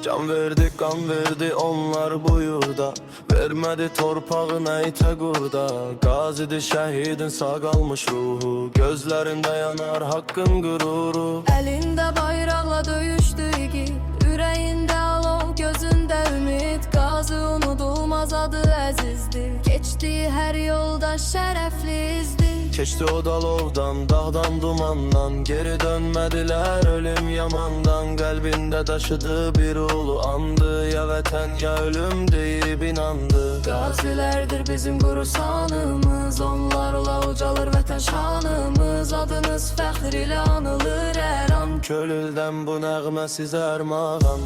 Can verdi, kan verdi onlar bu yurda. Vermedi torpağına ite gurda. Gazidi şehidin sağ kalmış ruhu. Gözlerinde yanar hakkın gururu. Elinde bayraqla döyüşdü igid, ürəyində alov, gözündə ümid. Qazi unudulmaz, adı əzizdir, keçdiyi hər yolda şərəfli izdir. Keçti o dalovdan, dağdan, dumandan. Geri dönmediler ölüm yamandan. Kalbinde taşıdı bir ulu andı. Ya vətən ya ölüm deyip inandı. Qazilərdir bizim qurusanımız, onlarla ucalır vətən şanımız. Adınız fəxr ilə anılır hər an. Könüldən bu nəğmə sizə ərmağan.